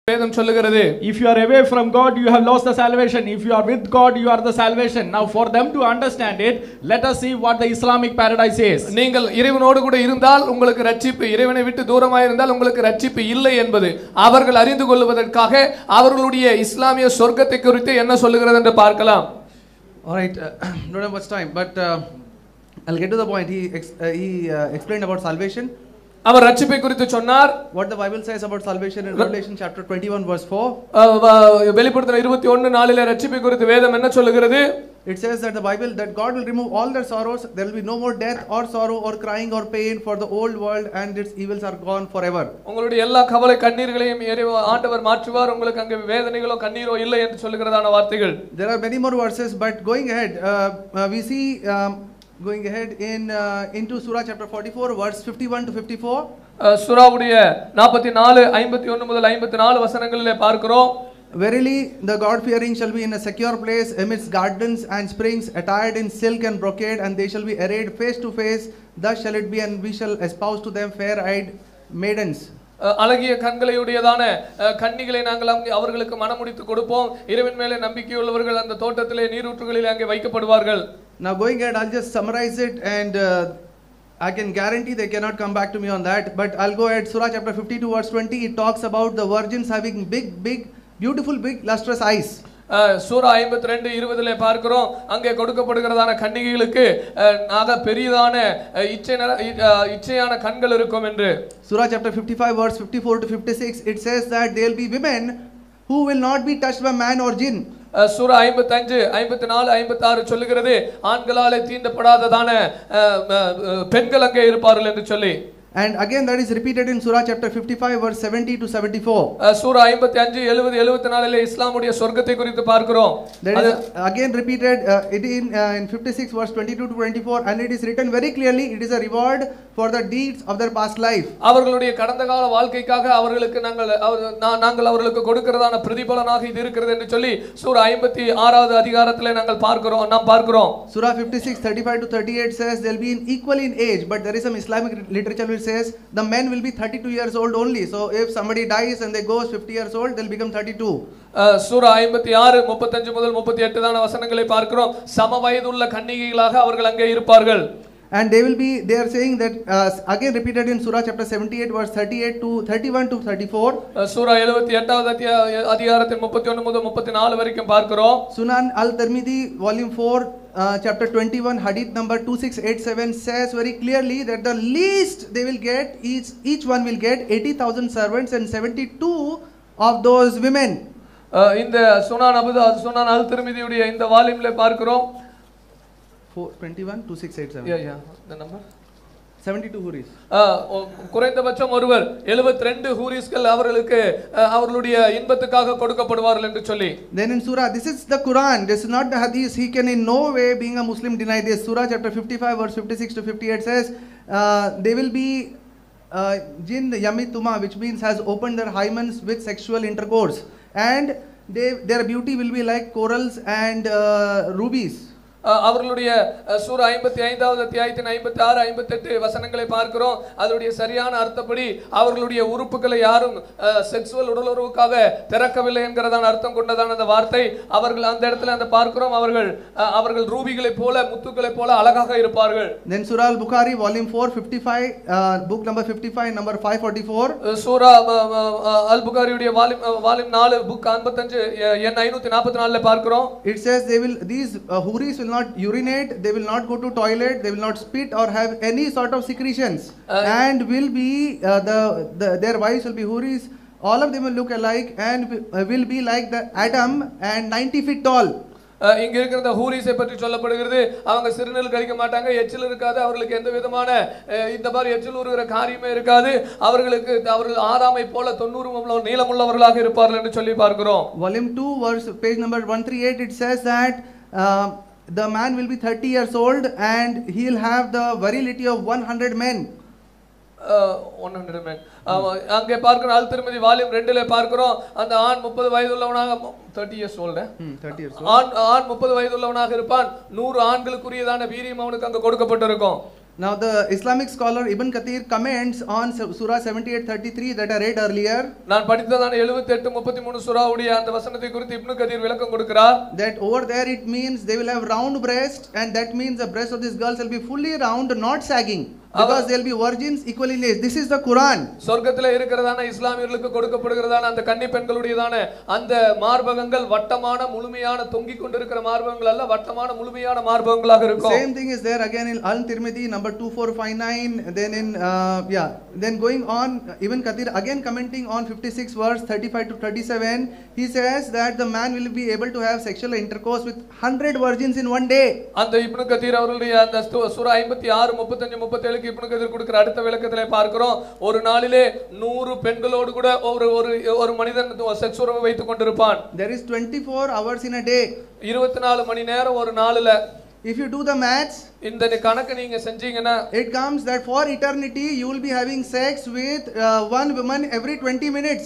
வேதம் சொல்லுகிறது. If you are away from God, you have lost the salvation. If you are with God, you are the salvation. Now for them to understand it, let us see what the Islamic paradise is. நீங்கள் இறைவனோடு கூட இருந்தால் உங்களுக்கு ரட்சிப்பு, இறைவனை விட்டு தூரமாக இருந்தால் உங்களுக்கு ரட்சிப்பு இல்லை என்பது அவர்கள் அறிந்து கொள்வதற்காக அவர்களுடைய இஸ்லாமிய சொர்க்கத்தை குறித்து என்ன சொல்லுகிறது என்று பார்க்கலாம். All right, don't have much time, but I'll get to the point. He explained about salvation. அவர் ரட்சிப்பை குறித்து சொன்னார். What the Bible says about salvation in Revelation chapter 21 verse 4. வெளிப்படுத்தல் 21:4 ரட்சிப்பை குறித்து வேதம் என்ன சொல்லுகிறது? It says that the Bible that God will remove all their sorrows. There will be no more death or sorrow or crying or pain, for the old world and its evils are gone forever. உங்களுடைய எல்லா கவலை கண்ணீர்களையும் ஆண்டவர் மாற்றுவார். உங்களுக்கு அங்கே வேதனைகளோ கண்ணீரோ இல்லை என்று சொல்லுகிறதான வார்த்தைகள். There are many more verses, but going ahead, we see going ahead into Surah chapter 44 verse 51 to 54. சூராவுடைய 44 51 முதல் 54 வசனங்களிலே பார்க்கிறோம். Verily the God fearing shall be in a secure place amidst gardens and springs, attired in silk and brocade, and they shall be arrayed face to face. Thus shall it be, and we shall espouse to them fair-eyed maidens. அழகிய கண்களையுடையதான கன்னிகளை நாங்கள் அவர்களுக்கு மனமுடித்து கொடுப்போம். இறைவன் மேலே நம்பிக்கையுள்ளவர்கள் அந்த தோட்டத்திலே நீரூற்றுகளிலே அங்கே வைக்கப்படுவார்கள். Now going ahead, I'll just summarize it, and I can guarantee they cannot come back to me on that, but I'll go ahead. Surah chapter 52 verse 20, it talks about the virgins having big beautiful big lustrous eyes. சூரா 52:20 பார்க்கிறோம். அங்கே கொடுக்கப்படுகிறதான கன்னிகைகளுக்கு பெரியதான இச்சையான கண்கள் இருக்கும் என்று. Surah chapter 55 verse 54 to 56, it says that there will be women who will not be touched by man or jinn. சூரா 55 54 56 சொல்லுகிறது ஆண்களாலே தீண்டப்படாததான பெண்கள் அங்கே இருப்பார்கள் என்று சொல்லி. And again that is repeated in Surah chapter 55 verse 70 to 74. சூரா 55 70 74 ல இஸ்லாமுடைய சொர்க்கத்தை குறித்து பார்க்கிறோம். That is again repeated it in 56 verse 22 to 24, and it is written very clearly, it is a reward for the deeds of their past life. அவர்களுடைய கடந்த கால வாழ்க்கைக்காக அவர்களுக்கு நாங்கள் அவர்களுக்கு கொடுக்கிறதான பிரதிபலனாக இது இருக்கிறது என்று சொல்லி சூரா 56வது அதிகாரத்திலே நாம் பார்க்கிறோம். Surah 56 35 to 38 says they'll be equal in age, but there is some Islamic literature which says the men will be 32 years old only. So if somebody dies and they goes 50 years old, they'll become 32. சூரா 56 35 முதல் 38 தான வசனங்களை பார்க்கிறோம். சம வயதுள்ள கன்னிகைகளாக அவர்கள் அங்கே இருப்பார்கள். And they are saying that again repeated in Surah chapter 78 verse 38 to 31 to 34. சூரா 78வது அதிகாரத்தின் 31 முதல் 34 வரைக்கும் பார்க்கிறோம். Sunan al-Tirmidhi volume 4 chapter 21 hadith number 2687 says very clearly that the least they will get, each one will get 80,000 servants and 72 of those women. இந்த சுனான் அல்-திர்மிதியுடைய இந்த வால்யூம்ல பார்க்கிறோம் 421 2687. Yeah, the number 72 huris. குறைந்தபட்சம் ஒருவர் 72 ஹூரிஸ்கள் அவர்களுக்கு அவர்களுடைய இன்பத்துக்காக கொடுக்கப்படுவார்கள் என்று சொல்லி. Then in Surah, this is the Quran, this is not the hadith. He can in no way, being a Muslim, deny this. Surah chapter 55 verse 56 to 58 says they will be jinn yamituma, which means has opened their hymens with sexual intercourse, and their beauty will be like corals and rubies. அவர்களுடைய சூரா 55வது அத்தியாயத்தின் 56 58 வசனங்களை பார்க்கிறோம். அதனுடைய சரியான அர்த்தப்படி அவர்களுடைய உறுப்புகளை யாரும் sexual உடலுறவுக்காக திறக்கவில்லை என்கிறதான அர்த்தம் கொண்டதான அந்த வார்த்தை. அவர்கள் அந்த இடத்துல அந்த பார்க்கிறோம் அவர்கள் ரூபிகளை போல முத்துக்களை போல அழகாக இருப்பார்கள். Then Surah al-Bukhari volume 4 55 book number 55 number 544. சூரா அல்-புகாரியுடைய வால்யூம் 4 புக் 55 எண் 544 ல பார்க்கிறோம். It says these huris will not urinate, they will not go to toilet, they will not spit or have any sort of secretions, and will be their wives will be huris. All of them will look alike and will be like the Adam and 90 feet tall. இங்க இருக்கிற ஹூரிஸை பற்றி சொல்லப்படுகிறது. அவங்க சிறுநீர் கழிக்க மாட்டாங்க, எச்சில் இருக்காது, அவர்களுக்கு எந்த விதமான இந்த மாதிரி எச்சில் ஊறுகிற காரியமே இருக்காது. அவர்கள் ஆதாமை போல 90 நீளமுள்ளவர்களாக இருப்பார்கள் என்று சொல்லி பார்க்கிறோம். Volume 2 verse page number 138, it says that the man will be 30 years old and he will have the virility of 100 men. 100 men. அங்கே பார்க்கிறோம் அல்-திர்மிதி வால்யூம் 2 ல பார்க்கிறோம் அந்த ஆண் 30 வயதுள்ளவனாக 30 years old 30 years old ஆண் 30 வயதுள்ளவனாக இருப்பான். 100 ஆண்களுக்குரியதான வீரியம் அவனுக்கு அங்க கொடுக்கப்பட்டிருக்கும். Now the Islamic scholar Ibn Kathir comments on Surah 78:33 that I read earlier. நான் படித்ததான 78:33 சூராவுடைய அந்த வசனத்தை குறித்து இப்னு கதீர் விளக்கம் கொடுக்கிறார். That over there it means they will have round breast, and that means the breast of these girls will be fully round, not sagging. Because they will be virgins equally laced. This is the Quran. சொர்க்கத்திலே இருக்கிறதான இஸ்லாமியர்களுக்கு கொடுக்கப்படுகிறதான அந்த கன்னி பெண்களுடையதான அந்த மார்பகங்கள் வட்டமான முழுமையான தொங்கிக் கொண்டிருக்கிற மார்பகங்கள் அல்ல, வட்டமான முழுமையான மார்பகங்களாக இருக்கும். Same thing is there again in Al-Tirmidhi number 2459. Then in then going on, Ibn Kathir again commenting on 56 verse 35 to 37, he says that the man will be able to have sexual intercourse with 100 virgins in one day. அந்த இப்னு கதீர் அவர்களுடைய அந்த சூரா 56 35 37 இப்னு கதீர் கொடுக்கிற அடுத்த விளக்கத்திலே பார்க்கிறோம், ஒரு நாளிலே 100 பெண்களோடு கூட ஒரு மனிதன் செக்ஸ் உறவு வைத்துக் கொண்டிருப்பான். There is 24 hours in a day. 24 மணி நேரம் ஒரு நாளில. If you do the maths, இந்த கணக்கு நீங்க செஞ்சீங்கன்னா it comes that for eternity you will be having sex with one woman every 20 minutes.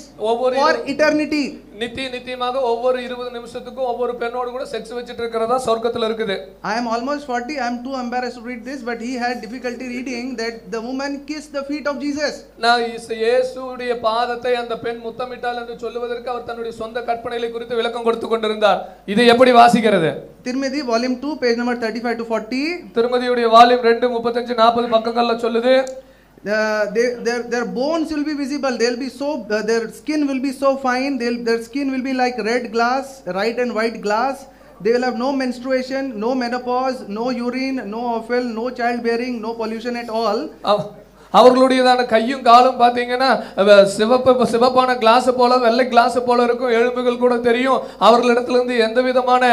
For eternity. நித்தியமாக ஒவ்வொரு 20 நிமிஷத்துக்கும் ஒவ்வொரு பெண்ணோடு கூட செக்ஸ் வச்சிட்டு இருக்கறதா சொர்க்கத்துல இருக்குது. I am almost 40. I am too embarrassed to read this, but he had difficulty reading that the woman kissed the feet of Jesus. நான் இயேசுவுடைய பாதத்தை அந்த பெண் முத்தமிட்டாள் என்று சொல்லுவதற்கு அவர் தன்னுடைய சொந்த கற்பனைகளை குறித்து விளக்கம் கொடுத்து கொண்டிருந்தார். இதை எப்படி வாசிக்கிறது? Tirmidhi volume 2 page number 35 to 40. திருமதியுடைய volume 2 35 40 பக்கங்கள்ல சொல்லுது. Their bones will be visible. They'll be so their skin will be so fine. Their skin will be like red glass, red and white glass. They will have no menstruation, no menopause, no urine, no offal, no childbearing, no pollution at all. அவர்களுடையதான கையும் காலும் பாத்தீங்கன்னா சிவப்பான class போல வெள்ளை class போல இருக்கும், எலும்புகள் கூட தெரியும், அவர்களிடத்திலிருந்து எந்த விதமான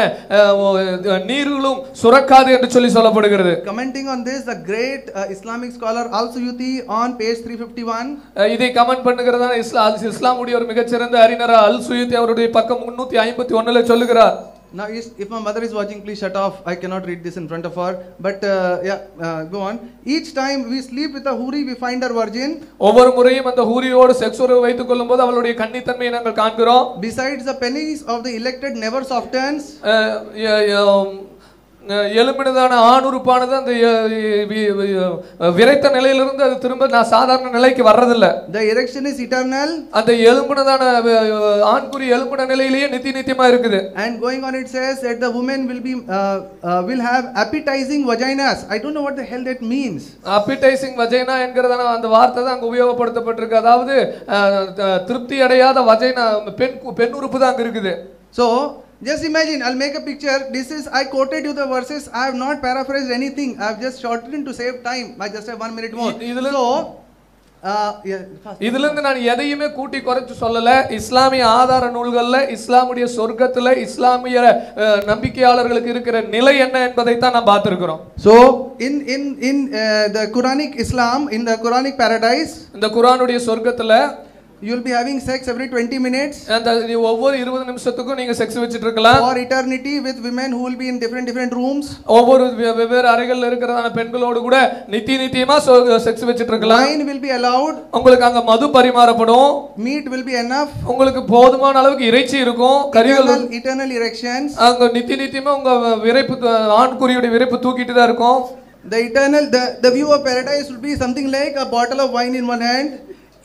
நீர்களும் சுரக்காது என்று சொல்லப்படுகிறது. Commenting on this, the great Islamic scholar Al-Suyuti on page 351, இதை கமெண்ட் பண்ணுகிறதான இஸ்லாமுடைய ஒரு மிகச்சிறந்த அறிஞர் அல்-சுயூத்தி அவருடைய பக்கம் 351ல சொல்லுகிறார். Now, if my mother is watching, please shut off. I cannot read this in front of her. But go on. Each time we sleep with a huri, we find her virgin. ஒவ்வொரு முறையும் அந்த ஹூரியோடு sex உறவு வைத்துக் கொள்ளும்போது அவளுடைய கன்னித்தன்மையை நாங்கள் காண்கிறோம். Besides, the pennies of the elected never softens. எலும்பினதான ஆணுறுப்பானது அந்த விரைத்த நிலையிலிருந்து அது திரும்ப சாதாரண நிலைக்கு வர்றதில்ல. The erection is eternal. அந்த எலும்பினதான ஆண்குறி எலும்பின நிலையிலேயே நித்தியமா இருக்குது. And going on, it says that the woman will have appetizing vaginas. I don't know what the hell that means. Appetizing vagina என்கிறதான அந்த வார்த்தை தான் அங்க உபயோகப்படுத்தப்பட்டிருக்கு. அதாவது திருப்தி அடையாத வஜைனா பெண் உறுப்பு தான் அங்க இருக்குது. So just imagine, I'll make a picture. This is, I quoted you the verses. I have not paraphrased anything. I have just shortened to save time. I just have 1 minute more. So, இதிலிருந்து நான் எதையுமே கூட்டி குறைச்சு சொல்லல. இஸ்லாமிய ஆதார நூல்கள்ல இஸ்லாமுடைய சொர்க்கத்துல இஸ்லாமிய நம்பிக்கையாளர்களுக்கு இருக்கிற நிலை என்ன என்பதை தான் நாம் பார்த்திருக்கிறோம். So in the Quranic Islam, in the Quranic paradise, இந்த குர்ஆனுடைய சொர்க்கத்துல you will be having sex every 20 minutes. And ஒவ்வொரு 20 நிமிஷத்துக்கும் நீங்க செக்ஸ் வச்சிட்டு இருக்கலாம். For eternity with women who will be in different rooms. ஒவ்வொரு வெவ்வேறு அறைகள்ல இருக்கிறதான பெண்களோடு கூட நித்தியமா செக்ஸ் வச்சிட்டு இருக்கலாம். Wine will be allowed. உங்களுக்கு அங்க மது பரிமாறப்படும். Meat will be enough. உங்களுக்கு போதுமான அளவுக்கு இறைச்சி இருக்கும். கறிகள் eternal erections. அங்க நித்தியமா உங்க விரைப்பு ஆண்குறியோட விரைப்பு தூக்கிட்டு தான் இருக்கும். The eternal the view of paradise will be something like a bottle of wine in one hand.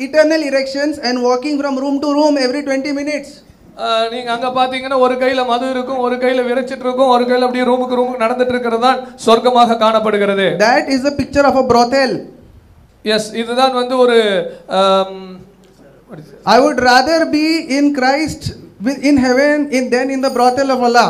Eternal erections and walking from room to room every 20 minutes. நீங்க அங்க பாத்தீங்கன்னா ஒரு கையில மது இருக்கும், ஒரு கையில விரைச்சிட்டு இருக்கும், ஒரு கையில அப்படியே ரூமுக்கு நடந்துட்டு இருக்கிறது தான் சொர்க்கமாக காணப்படுகிறது. That is the picture of a brothel. Yes, இதுதான் வந்து ஒரு I would rather be in Christ in heaven than in the brothel of Allah.